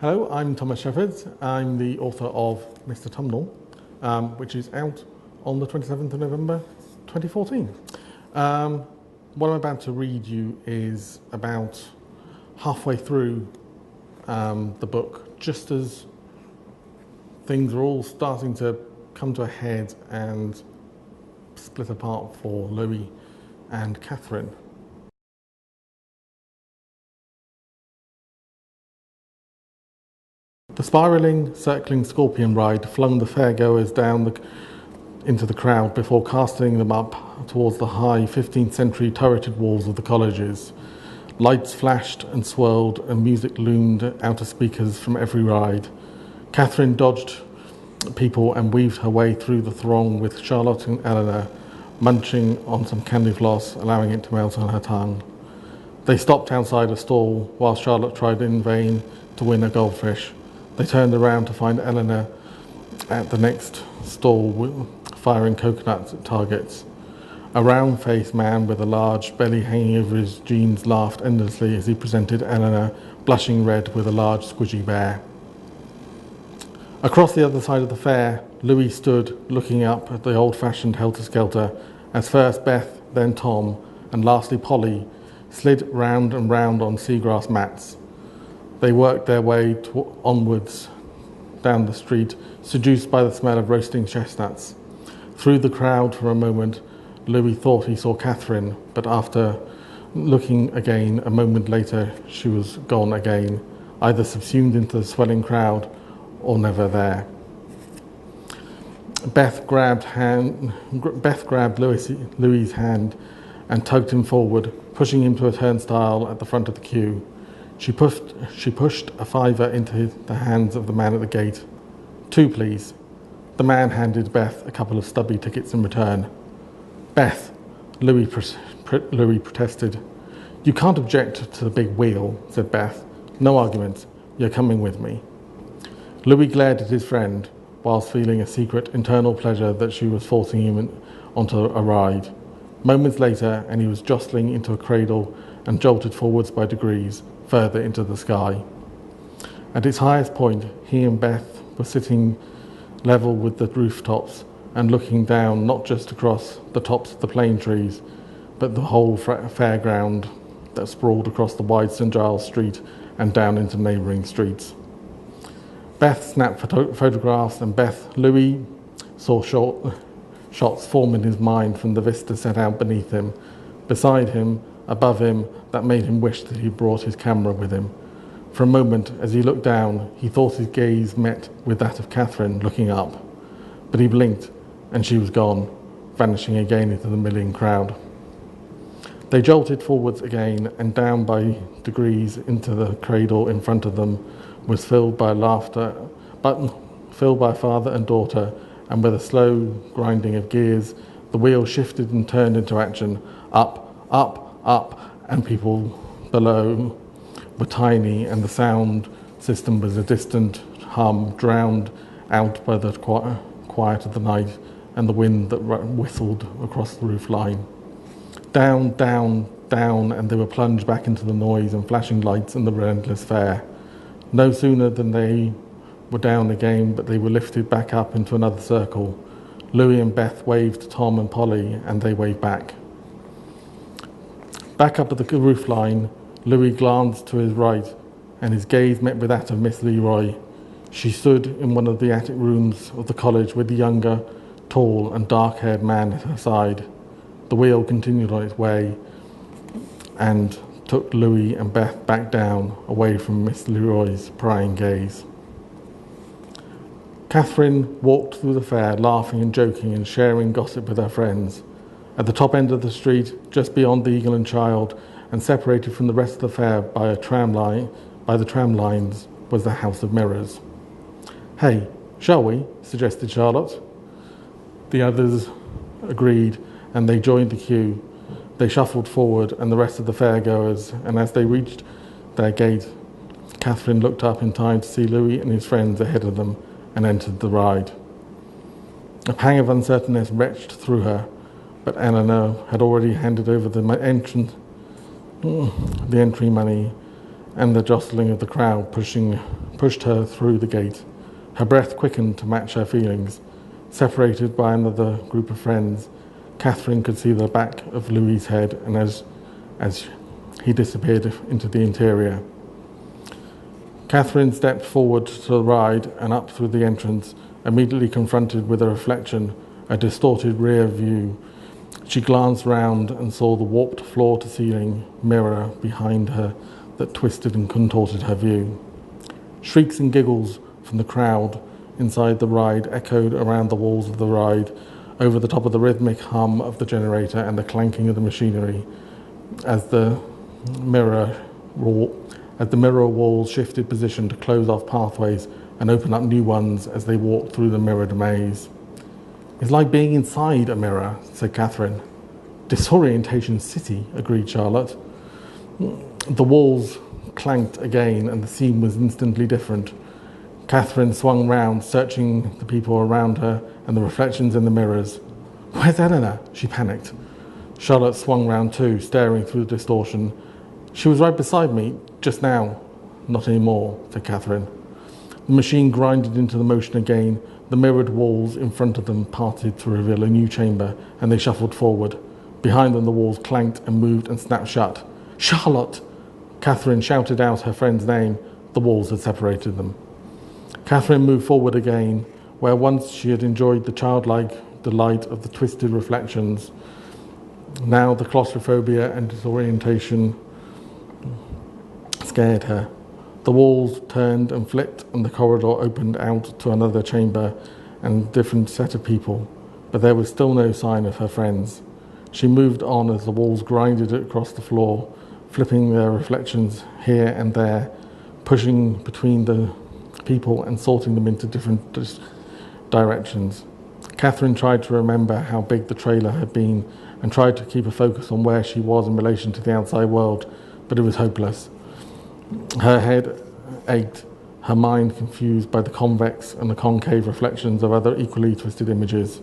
Hello, I'm Thomas Shepherd. I'm the author of Mr. Tumnal, which is out on the 27th of November 2014. What I'm about to read you is about halfway through the book, just as things are all starting to come to a head and split apart for Louis and Catherine. The spiralling, circling scorpion ride flung the fairgoers down into the crowd before casting them up towards the high 15th century turreted walls of the colleges. Lights flashed and swirled and music loomed out of speakers from every ride. Catherine dodged people and weaved her way through the throng with Charlotte and Eleanor munching on some candy floss, allowing it to melt on her tongue. They stopped outside a stall while Charlotte tried in vain to win a goldfish. They turned around to find Eleanor at the next stall firing coconuts at targets. A round-faced man with a large belly hanging over his jeans laughed endlessly as he presented Eleanor, blushing red, with a large squidgy bear. Across the other side of the fair, Louis stood looking up at the old-fashioned helter-skelter as first Beth, then Tom, and lastly Polly slid round and round on seagrass mats. They worked their way onwards down the street, seduced by the smell of roasting chestnuts. Through the crowd for a moment, Louis thought he saw Catherine, but after looking again, a moment later, she was gone again, either subsumed into the swelling crowd or never there. Beth grabbed Louis's hand and tugged him forward, pushing him to a turnstile at the front of the queue. She pushed a fiver into the hands of the man at the gate. 2, please. The man handed Beth a couple of stubby tickets in return. Beth, Louis protested. You can't object to the big wheel, said Beth. No arguments. You're coming with me. Louis glared at his friend, whilst feeling a secret internal pleasure that she was forcing him onto a ride. Moments later, and he was jostling into a cradle and jolted forwards by degrees, further into the sky. At its highest point, he and Beth were sitting level with the rooftops and looking down not just across the tops of the plane trees, but the whole fairground that sprawled across the wide St. Giles Street and down into neighbouring streets. Beth snapped photographs, and Louis saw shots form in his mind from the vista set out beneath him, beside him, above him, that made him wish that he brought his camera with him. For a moment, as he looked down, he thought his gaze met with that of Catherine looking up. But he blinked, and she was gone, vanishing again into the milling crowd. They jolted forwards again, and down by degrees into the cradle in front of them was filled by laughter, but filled by father and daughter, and with a slow grinding of gears, the wheel shifted and turned into action, up, up, up, and people below were tiny, and the sound system was a distant hum drowned out by the quiet of the night and the wind that whistled across the roof line. Down, down, down, and they were plunged back into the noise and flashing lights and the relentless fair. No sooner than they were down again, but they were lifted back up into another circle. Louis and Beth waved to Tom and Polly, and they waved back. Back up at the roof line, Louis glanced to his right, and his gaze met with that of Miss Leroy. She stood in one of the attic rooms of the college with the younger, tall and dark-haired man at her side. The wheel continued on its way and took Louis and Beth back down, away from Miss Leroy's prying gaze. Catherine walked through the fair, laughing and joking and sharing gossip with her friends. At the top end of the street, just beyond the Eagle and Child, and separated from the rest of the fair by the tram lines, was the House of Mirrors. Hey, shall we? Suggested Charlotte. The others agreed, and they joined the queue. They shuffled forward, and the rest of the fairgoers, and as they reached their gate, Catherine looked up in time to see Louis and his friends ahead of them and entered the ride. A pang of uncertainness retched through her, but Eleanor had already handed over the entry money and the jostling of the crowd pushed her through the gate. Her breath quickened to match her feelings. Separated by another group of friends, Catherine could see the back of Louis's head, and as he disappeared into the interior. Catherine stepped forward to the ride and up through the entrance, immediately confronted with a reflection, a distorted rear view. She glanced round and saw the warped floor-to-ceiling mirror behind her that twisted and contorted her view. Shrieks and giggles from the crowd inside the ride echoed around the walls of the ride, over the top of the rhythmic hum of the generator and the clanking of the machinery as the mirror walls shifted position to close off pathways and open up new ones as they walked through the mirrored maze. "It's like being inside a mirror," said Catherine. "Disorientation City," agreed Charlotte. The walls clanked again and the scene was instantly different. Catherine swung round, searching the people around her and the reflections in the mirrors. "Where's Eleanor?" she panicked. Charlotte swung round too, staring through the distortion. "She was right beside me just now." "Not anymore," said Catherine. The machine grinded into the motion again. The mirrored walls in front of them parted to reveal a new chamber, and they shuffled forward. Behind them the walls clanked and moved and snapped shut. "Charlotte!" Catherine shouted out her friend's name. The walls had separated them. Catherine moved forward again, where once she had enjoyed the childlike delight of the twisted reflections. Now the claustrophobia and disorientation scared her. The walls turned and flipped, and the corridor opened out to another chamber and a different set of people, but there was still no sign of her friends. She moved on as the walls grinded across the floor, flipping their reflections here and there, pushing between the people and sorting them into different directions. Catherine tried to remember how big the trailer had been and tried to keep a focus on where she was in relation to the outside world, but it was hopeless. Her head ached, her mind confused by the convex and the concave reflections of other equally twisted images.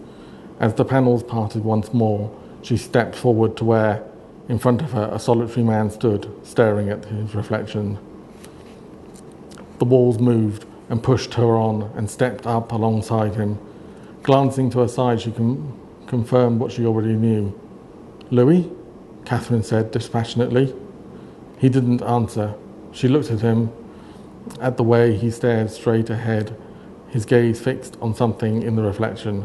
As the panels parted once more, she stepped forward to where, in front of her, a solitary man stood, staring at his reflection. The walls moved and pushed her on and stepped up alongside him. Glancing to her side, she confirmed what she already knew. "Louis?" Catherine said dispassionately. He didn't answer. She looked at him, at the way he stared straight ahead, his gaze fixed on something in the reflection.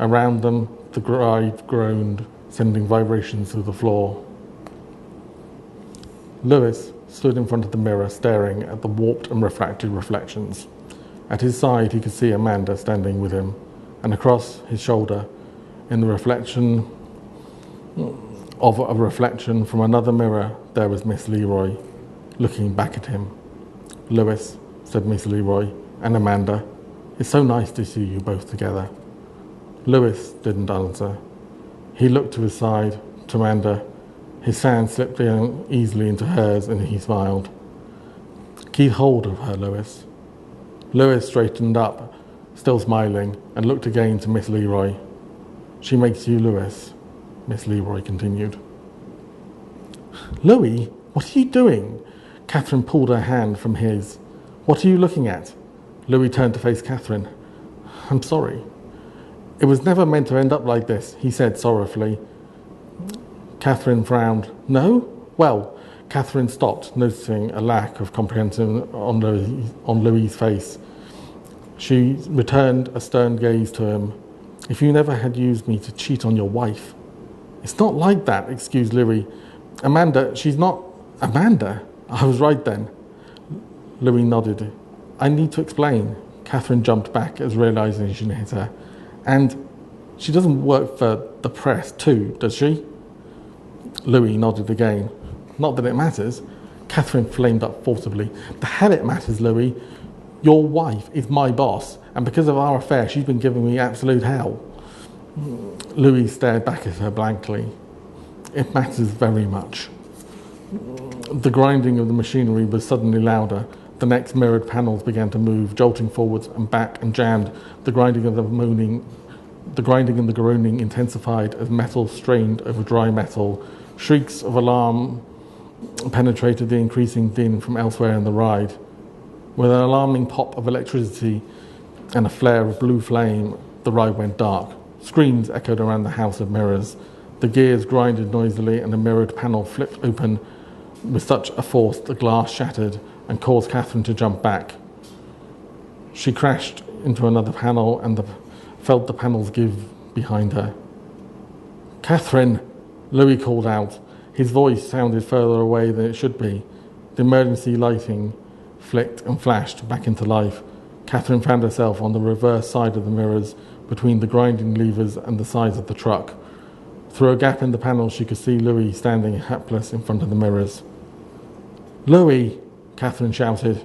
Around them, the ride groaned, sending vibrations through the floor. Louis stood in front of the mirror, staring at the warped and refracted reflections. At his side, he could see Amanda standing with him, and across his shoulder, in the reflection of a reflection from another mirror, there was Miss Leroy, looking back at him. "Louis," said Miss Leroy, "and Amanda, it's so nice to see you both together." Louis didn't answer. He looked to his side, to Amanda. His hand slipped down easily into hers, and he smiled. "Keep hold of her, Louis." Louis straightened up, still smiling, and looked again to Miss Leroy. "She makes you Louis," Miss Leroy continued. "Louis, what are you doing?" Catherine pulled her hand from his. "What are you looking at?" Louis turned to face Catherine. "I'm sorry. It was never meant to end up like this," he said sorrowfully. Catherine frowned. "No? Well," Catherine stopped, noticing a lack of comprehension on Louis's face. She returned a stern gaze to him. "If you never had used me to cheat on your wife..." "It's not like that," excused Louis. "Amanda, she's not..." "Amanda? I was right then." Louis nodded. "I need to explain." Catherine jumped back as realizing she hit her. "And she doesn't work for the press too, does she?" Louis nodded again. "Not that it matters." Catherine flamed up forcibly. "The hell it matters, Louis. Your wife is my boss, and because of our affair, she's been giving me absolute hell." Louis stared back at her blankly. "It matters very much." The grinding of the machinery was suddenly louder. The next mirrored panels began to move, jolting forwards and back and jammed. The grinding and the groaning intensified as metal strained over dry metal. Shrieks of alarm penetrated the increasing din from elsewhere in the ride. With an alarming pop of electricity and a flare of blue flame, the ride went dark. Screams echoed around the house of mirrors. The gears grinded noisily and a mirrored panel flipped open with such a force the glass shattered and caused Catherine to jump back. She crashed into another panel and felt the panels give behind her. "Catherine!" Louis called out. His voice sounded further away than it should be. The emergency lighting flicked and flashed back into life. Catherine found herself on the reverse side of the mirrors, between the grinding levers and the sides of the truck. Through a gap in the panel, she could see Louis standing helpless in front of the mirrors. "Louis!" Catherine shouted.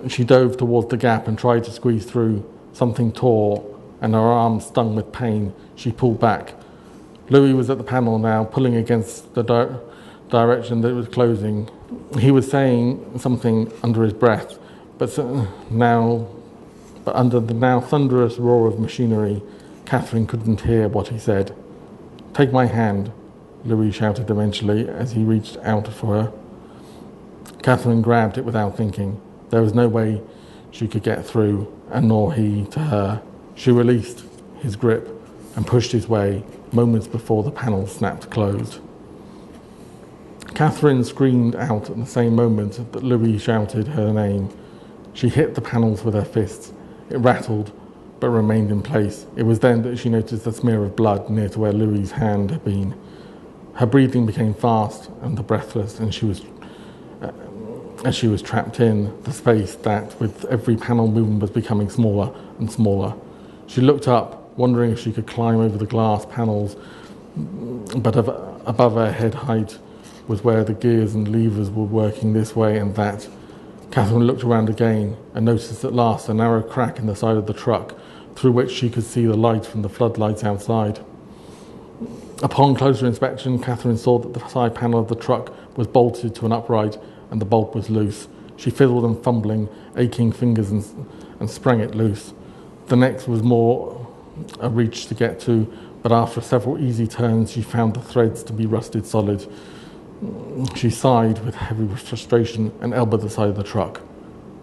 She dove towards the gap and tried to squeeze through. Something tore, and her arm stung with pain. She pulled back. Louis was at the panel now, pulling against the direction that it was closing. He was saying something under his breath, but under the now thunderous roar of machinery, Catherine couldn't hear what he said. "Take my hand," Louis shouted eventually as he reached out for her. Catherine grabbed it without thinking. There was no way she could get through, and nor he to her. She released his grip and pushed his way moments before the panel snapped closed. Catherine screamed out at the same moment that Louis shouted her name. She hit the panels with her fists. It rattled, but remained in place. It was then that she noticed a smear of blood near to where Louis's hand had been. Her breathing became fast and breathless, and as she was trapped in the space that, with every panel movement, was becoming smaller and smaller. She looked up, wondering if she could climb over the glass panels, but above her head height was where the gears and levers were working this way and that. Catherine looked around again and noticed at last a narrow crack in the side of the truck through which she could see the light from the floodlights outside. Upon closer inspection, Catherine saw that the side panel of the truck was bolted to an upright and the bolt was loose. She fiddled and fumbling, aching fingers and sprang it loose. The next was more a reach to get to, but after several easy turns she found the threads to be rusted solid. She sighed with heavy frustration and elbowed the side of the truck.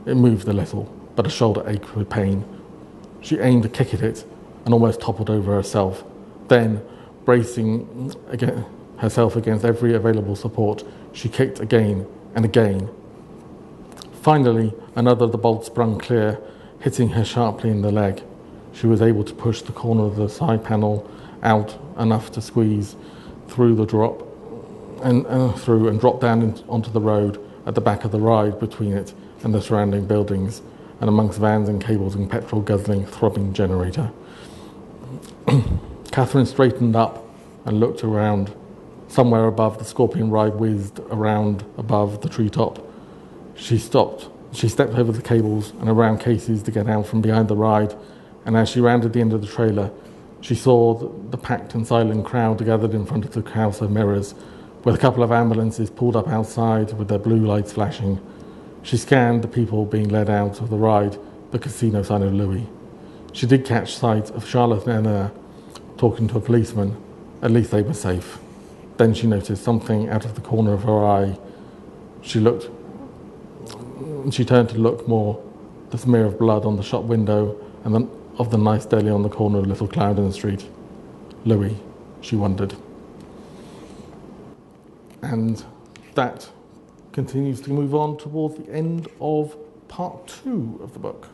It moved a little, but her shoulder ached with pain. She aimed a kick at it and almost toppled over herself. Then, bracing herself against every available support, she kicked again and again. Finally, another of the bolts sprung clear, hitting her sharply in the leg. She was able to push the corner of the side panel out enough to squeeze through the drop and drop down onto the road at the back of the ride between it and the surrounding buildings, and amongst vans and cables and petrol-guzzling, throbbing generator. Catherine straightened up and looked around. Somewhere above, the Scorpion ride whizzed around above the treetop. She stopped. She stepped over the cables and around cases to get out from behind the ride, and as she rounded the end of the trailer, she saw the packed and silent crowd gathered in front of the house of mirrors, with a couple of ambulances pulled up outside with their blue lights flashing. She scanned the people being led out of the ride, but could see no sign of Louis. She did catch sight of Charlotte and Anna talking to a policeman. At least they were safe. Then she noticed something out of the corner of her eye. She turned to look more. The smear of blood on the shop window and then of the nice deli on the corner of Little Cloudon Street. Louis, she wondered. And that continues to move on towards the end of part 2 of the book.